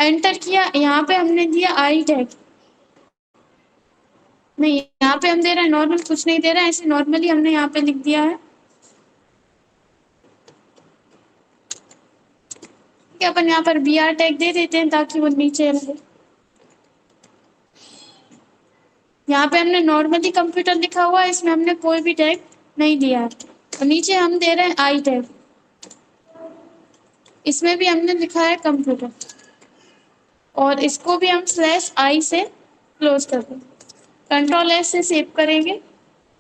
Enter किया, यहाँ पे हमने दिया आई टैग, नहीं यहाँ पे हम दे रहे हैं नॉर्मल, कुछ नहीं दे रहे हैं, ऐसे नॉर्मली हमने यहाँ पे लिख दिया है। ठीक है, अपन यहाँ पर बी आर टैग दे देते हैं ताकि वो नीचे रहे। यहाँ पे हमने नॉर्मली कंप्यूटर लिखा हुआ है, इसमें हमने कोई भी टैग नहीं दिया है। तो नीचे हम दे रहे हैं आई टैग, इसमें भी हमने लिखा है कंप्यूटर, और इसको भी हम स्लैश आई से क्लोज कर देंगे। कंट्रोल एस से सेव करेंगे।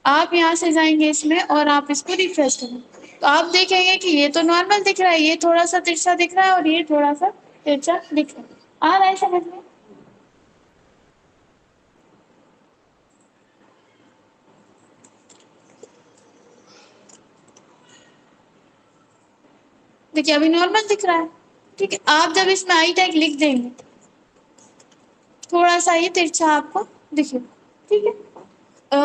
आप यहाँ से जाएंगे इसमें और आप इसको रिफ्रेश करेंगे, तो आप देखेंगे कि ये तो नॉर्मल दिख रहा है, ये थोड़ा सा तिरछा दिख रहा है और ये थोड़ा सा तिरछा दिख रहा है। आ रहा है समझ में? देखिए अभी नॉर्मल दिख रहा है। ठीक है, आप जब इसमें आई टैग लिख देंगे थोड़ा सा ये तिरछा आपको दिखेगा। ठीक है,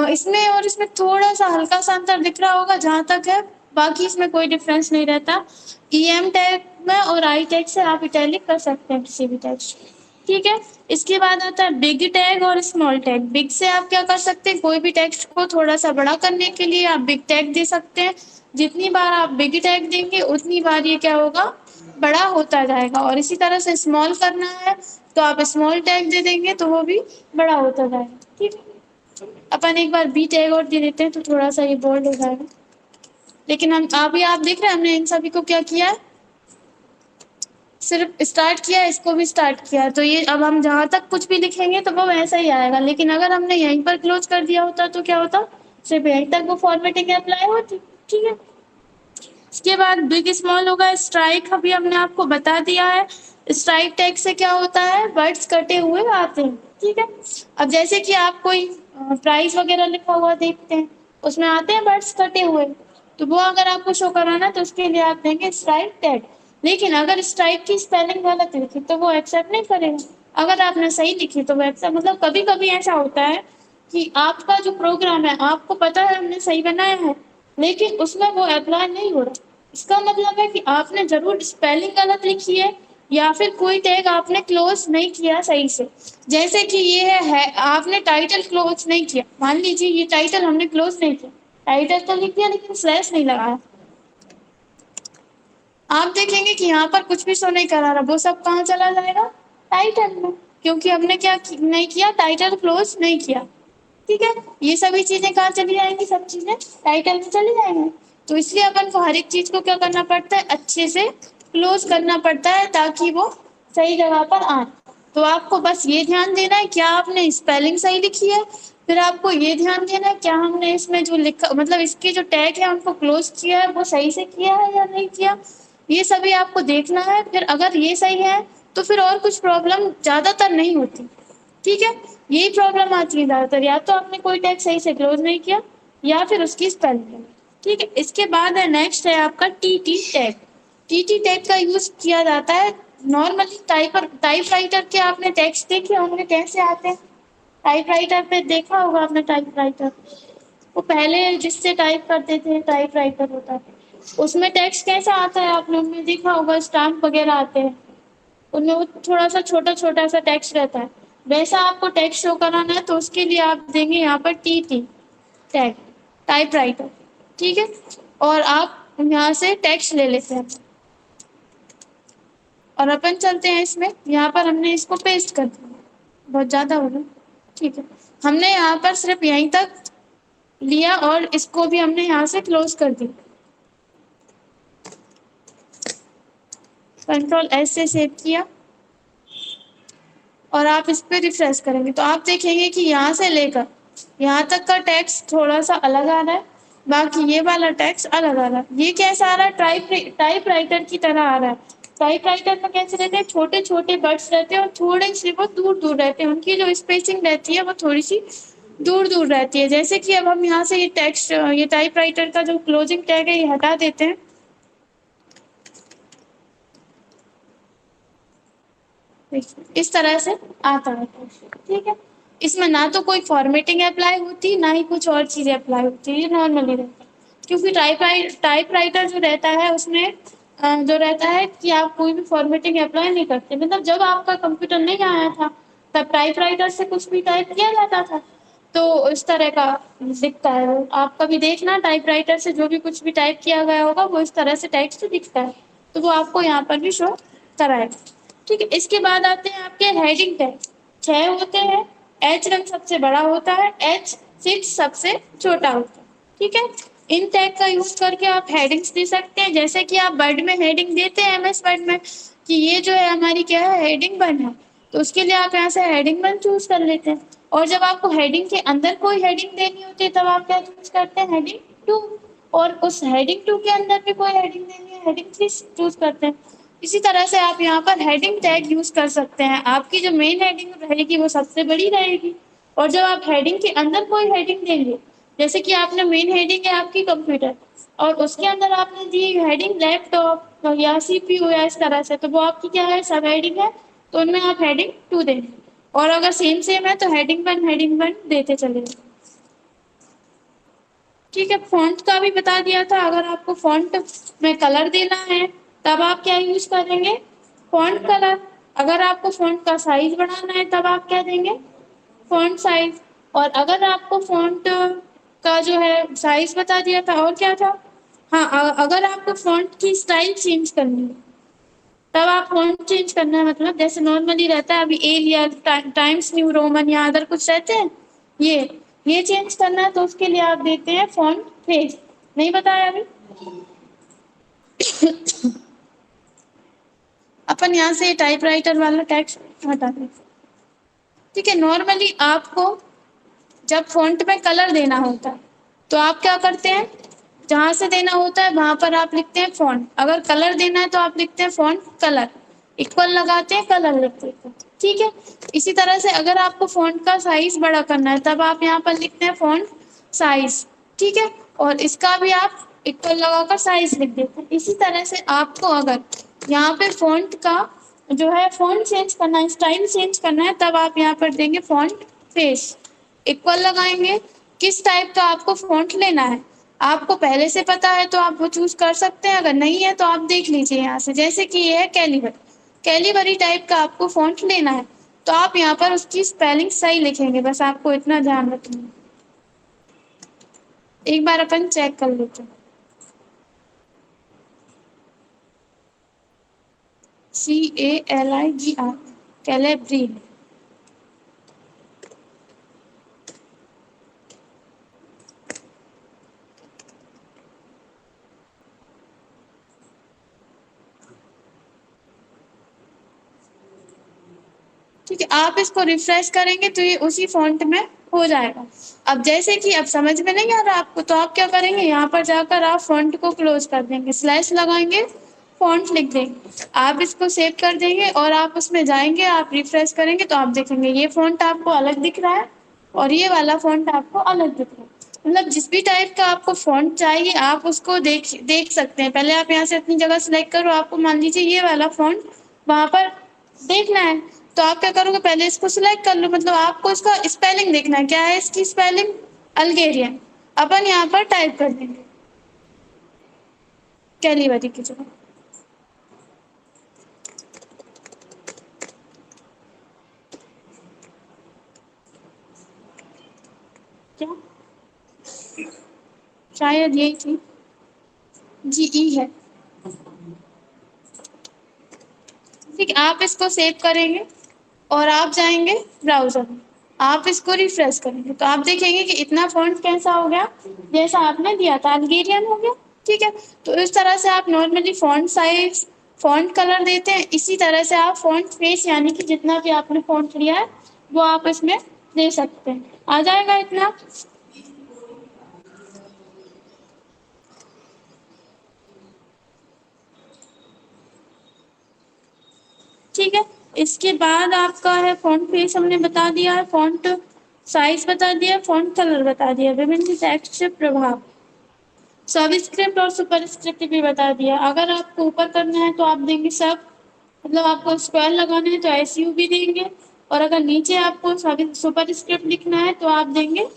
इसमें और इसमें थोड़ा सा हल्का सा अंतर दिख रहा होगा जहां तक है, बाकी इसमें कोई डिफरेंस नहीं रहता। ईएम टैग में और आई टैग से आप इटैलिक कर सकते हैं किसी भी टेक्स्ट। ठीक है, इसके बाद आता है बिग टैग और स्मॉल टैग। बिग से आप क्या कर सकते हैं, कोई भी टेक्स्ट को थोड़ा सा बड़ा करने के लिए आप बिग टैग दे सकते हैं। जितनी बार आप बिग टैग देंगे उतनी बार ये क्या होगा, बड़ा होता जाएगा। और इसी तरह से स्मॉल करना है तो आप स्मॉल टैग दे देंगे तो वो भी बड़ा होता जाएगा। ठीक है, अपन एक बार बी टैग और दे देते हैं तो थोड़ा सा ये बोल्ड हो जाएगा। लेकिन हम अभी आप देख रहे हैं हमने इन सभी को क्या किया है, सिर्फ स्टार्ट किया, इसको भी स्टार्ट किया। तो ये अब हम जहां तक कुछ भी लिखेंगे तो वो वैसा ही आएगा। लेकिन अगर हमने यहीं पर क्लोज कर दिया होता तो क्या होता, सिर्फ यहीं तक वो फॉर्मेटिंग अप्लाई होती। ठीक है, इसके बाद बिग स्मॉल होगा। स्ट्राइक अभी हमने आपको बता दिया है। स्ट्राइक टैग से क्या होता है, वर्ड्स कटे हुए आते हैं। ठीक है, अब जैसे कि आप कोई प्राइस वगैरह लिखा हुआ देखते हैं, उसमें आते हैं वर्ड्स कटे हुए, तो वो अगर आपको शो कराना है तो उसके लिए आप देंगे स्ट्राइक टैग। लेकिन अगर स्ट्राइक की स्पेलिंग गलत लिखी तो वो एक्सेप्ट नहीं करेगा। अगर आपने सही लिखी तो वो एक्सेप्ट, मतलब कभी कभी ऐसा होता है कि आपका जो प्रोग्राम है आपको पता है हमने सही बनाया है, लेकिन उसमें वो अप्लाई नहीं हो रहा। इसका मतलब है कि आपने जरूर स्पेलिंग गलत लिखी है या फिर कोई टैग आपने क्लोज नहीं किया सही से। जैसे कि ये है आपने टाइटल क्लोज नहीं किया, मान लीजिए ये टाइटल हमने क्लोज नहीं किया, टाइटल तो लिख दिया लेकिन स्लैश नहीं लगाया, आप देखेंगे कि यहाँ पर कुछ भी शो नहीं करा रहा, वो सब कहाँ चला जाएगा, टाइटल में, क्योंकि हमने क्या नहीं किया, टाइटल क्लोज नहीं किया। ठीक है, ये सभी चीजें कहाँ चली जाएंगी, सब चीजें टाइटल में चली जाएंगी। तो इसलिए अपन को हर एक चीज को क्या करना पड़ता है, अच्छे से क्लोज करना पड़ता है ताकि वो सही जगह पर आए। तो आपको बस ये ध्यान देना है क्या आपने स्पेलिंग सही लिखी है, फिर आपको ये ध्यान देना है क्या हमने इसमें जो लिखा, मतलब इसके जो टैग है उनको क्लोज किया है वो सही से किया है या नहीं किया, ये सभी आपको देखना है। फिर अगर ये सही है तो फिर और कुछ प्रॉब्लम ज्यादातर नहीं होती। ठीक है, यही प्रॉब्लम आती है ज्यादातर, या तो आपने कोई टैग सही से क्लोज नहीं किया या फिर उसकी स्पेलिंग। ठीक है, इसके बाद है नेक्स्ट है आपका टीटी टैग। टीटी टैग का यूज किया जाता है नॉर्मली टाइपराइटर के आपने टेक्स्ट देखे होंगे कैसे आते हैं, टाइपराइटर पे देखा होगा आपने, टाइपराइटर वो पहले जिससे टाइप करते थे टाइपराइटर होता है, उसमें टेक्स्ट कैसा आता है आपने उनमें देखा होगा, स्टाम्प वगैरह आते हैं, उनमें वो थोड़ा सा छोटा छोटा सा टेक्स्ट रहता है। वैसा आपको टेक्स्ट शो कराना है तो उसके लिए आप देंगे यहाँ पर टी टैग, टाइपराइटर। ठीक है, और आप यहाँ से टेक्स्ट ले लेते हैं और अपन चलते हैं इसमें, यहाँ पर हमने इसको पेस्ट कर दिया, बहुत ज्यादा हो गया। ठीक है, हमने यहाँ पर सिर्फ यहीं तक लिया और इसको भी हमने यहाँ से क्लोज कर दिया। कंट्रोल एस से सेव किया और आप इस पर रिफ्रेश करेंगे तो आप देखेंगे कि यहाँ से लेकर यहाँ तक का टेक्स्ट थोड़ा सा अलग आ रहा है, बाकी ये वाला टेक्स्ट अलग आ रहा है। ये कैसा आ रहा है, टाइपराइटर की तरह आ रहा है। टाइपराइटर में कैसे रहते हैं, छोटे छोटे बर्ड्स रहते हैं और थोड़े से वो दूर दूर रहते हैं, उनकी जो स्पेसिंग रहती है वो थोड़ी सी दूर दूर रहती है। जैसे कि अब हम यहाँ से ये टेक्स्ट, ये टाइपराइटर का जो क्लोजिंग टैग है ये हटा देते हैं, इस तरह से आता है। ठीक है, इसमें ना तो कोई फॉर्मेटिंग अप्लाई होती ना ही कुछ और चीजें अप्लाई होती है, ये नॉर्मली रहता है। क्योंकि टाइपराइटर जो रहता है उसमें जो रहता है कि आप कोई भी फॉर्मेटिंग अप्लाई नहीं करते, मतलब जब आपका कंप्यूटर नहीं आया था तब टाइपराइटर से कुछ भी टाइप किया जाता था, तो इस तरह का दिखता है वो। आप कभी देखना टाइपराइटर से जो भी कुछ भी टाइप किया गया होगा वो इस तरह से टेक्स्ट दिखता है, तो वो आपको यहाँ पर भी शो कराएगा। ठीक है, इसके बाद आते हैं आपके हेडिंग टैग। 6 होते हैं, H1 सबसे बड़ा होता है, H6 सबसे छोटा होता है। ठीक है, इन टैग का यूज करके आप हेडिंग्स दे सकते हैं, जैसे कि आप वर्ड में हेडिंग देते हैं एमएस वर्ड में कि ये जो है हमारी क्या है हेडिंग 1 है, तो उसके लिए आप यहाँ से हेडिंग 1 चूज कर लेते हैं। और जब आपको हेडिंग के अंदर कोई हेडिंग देनी होती है तब आप क्या चूज करते हैं, हेडिंग 2। और उस हेडिंग 2 के अंदर भी कोई हेडिंग देनी है, हेडिंग 3 चूज करते हैं। इसी तरह से आप यहाँ पर हेडिंग टैग यूज कर सकते हैं। आपकी जो मेन हेडिंग रहेगी वो सबसे बड़ी रहेगी, और जब आप हेडिंग के अंदर कोई हेडिंग देंगे, जैसे कि आपने मेन हेडिंग है आपकी कंप्यूटर और उसके अंदर आपने दी हेडिंग लैपटॉप या सीपीयू या इस तरह से, तो वो आपकी क्या है सब हेडिंग है, तो उनमें आप हेडिंग 2 देंगे। और अगर सेम सेम है तो हेडिंग वन देते चले। ठीक है, फॉन्ट का भी बता दिया था। अगर आपको फॉन्ट में कलर देना है तब आप क्या यूज करेंगे, फॉन्ट कलर। अगर आपको फॉन्ट का साइज बढ़ाना है तब आप क्या देंगे, फॉन्ट साइज। और अगर आपको फॉन्ट का जो है साइज बता दिया था, और क्या था, हाँ, अगर आपको फॉन्ट की स्टाइल चेंज करनी है तब आप फॉन्ट चेंज करना है, मतलब जैसे नॉर्मली रहता है अभी एरियल टाइम्स न्यू रोमन या अदर कुछ रहते हैं, ये ये चेंज करना है तो उसके लिए आप देते हैं फॉन्ट फेज। नहीं बताया अभी। अपन यहाँ से टाइपराइटर वाला टेक्स्ट हटा दें। ठीक है, नॉर्मली आपको जब फॉन्ट में कलर देना होता है तो आप क्या करते हैं, जहां से देना होता है वहां पर आप लिखते हैं फॉन्ट। अगर कलर देना है तो आप लिखते हैं फॉन्ट कलर, इक्वल लगाते हैं, कलर लिखते हैं। ठीक है, इसी तरह से अगर आपको फॉन्ट का साइज बड़ा करना है तब आप यहाँ पर लिखते हैं फॉन्ट साइज। ठीक है, और इसका भी आप इक्वल लगाकर साइज लिख देते हैं। इसी तरह से आपको अगर यहाँ पे फॉन्ट का जो है फॉन्ट चेंज करना है, स्टाइल चेंज करना है, तब आप यहाँ पर देंगे फॉन्ट फेस, इक्वल लगाएंगे। किस टाइप का आपको फॉन्ट लेना है, आपको पहले से पता है तो आप वो चूज कर सकते हैं, अगर नहीं है तो आप देख लीजिए यहाँ से, जैसे कि ये है कैलिबर, कैलिबरी टाइप का आपको फॉन्ट लेना है तो आप यहाँ पर उसकी स्पेलिंग सही लिखेंगे, बस आपको इतना ध्यान रखना है। एक बार अपन चेक कर लेते हैं। CALIGR, कैलेब्री। ठीक है, आप इसको रिफ्रेश करेंगे तो ये उसी फॉन्ट में हो जाएगा। अब जैसे कि अब समझ में नहीं आ रहा आपको तो आप क्या करेंगे, यहाँ पर जाकर आप फॉन्ट को क्लोज कर देंगे, स्लैश लगाएंगे, फॉन्ट लिख देंगे, आप इसको सेव कर देंगे और आप उसमें जाएंगे, आप रिफ्रेश करेंगे तो आप देखेंगे ये फॉन्ट आपको अलग दिख रहा है और ये वाला फॉन्ट आपको अलग दिख रहा है। मतलब जिस भी टाइप का आपको फॉन्ट चाहिए आप उसको देख देख सकते हैं। पहले आप यहाँ से अपनी जगह सिलेक्ट करो, आपको मान लीजिए ये वाला फॉन्ट वहां पर देखना है तो आप क्या करोगे, पहले इसको सिलेक्ट कर लो, मतलब आपको इसका स्पेलिंग देखना है, क्या है इसकी स्पेलिंग, अल्गेरियन। अपन यहाँ पर टाइप कर देंगे कैलिबरी की जगह। क्या, शायद यही थी, GE है। ठीक है, आप इसको सेव करेंगे और आप जाएंगे ब्राउजर में, आप इसको रिफ्रेश करेंगे तो आप देखेंगे कि इतना फॉन्ट कैसा हो गया, जैसा आपने दिया था अल्गेरियन हो गया। ठीक है, तो इस तरह से आप normally font size, font colour देते हैं, इसी तरह से आप फॉन्ट फेस यानी कि जितना भी आपने फॉन्ट लिया है वो आप इसमें दे सकते हैं। आ जाएगा इतना। ठीक है, इसके बाद आपका है फॉन्ट फेस हमने बता दिया है, फॉन्ट साइज बता दिया, फॉन्ट कलर बता दिया, विभिन्न टेक्स्ट से प्रभाव, सबस्क्रिप्ट और सुपरस्क्रिप्ट भी बता दिया। अगर आपको ऊपर करना है तो आप देंगे सब, मतलब आपको स्क्वायर लगाना है तो SU भी देंगे, और अगर नीचे आपको सुपरस्क्रिप्ट लिखना है तो आप देंगे,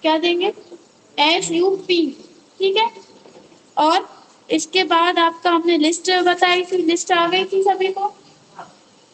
क्या देंगे, SUP। ठीक है, और इसके बाद आपका हमने लिस्ट बताई थी, लिस्ट आ गई थी सभी को।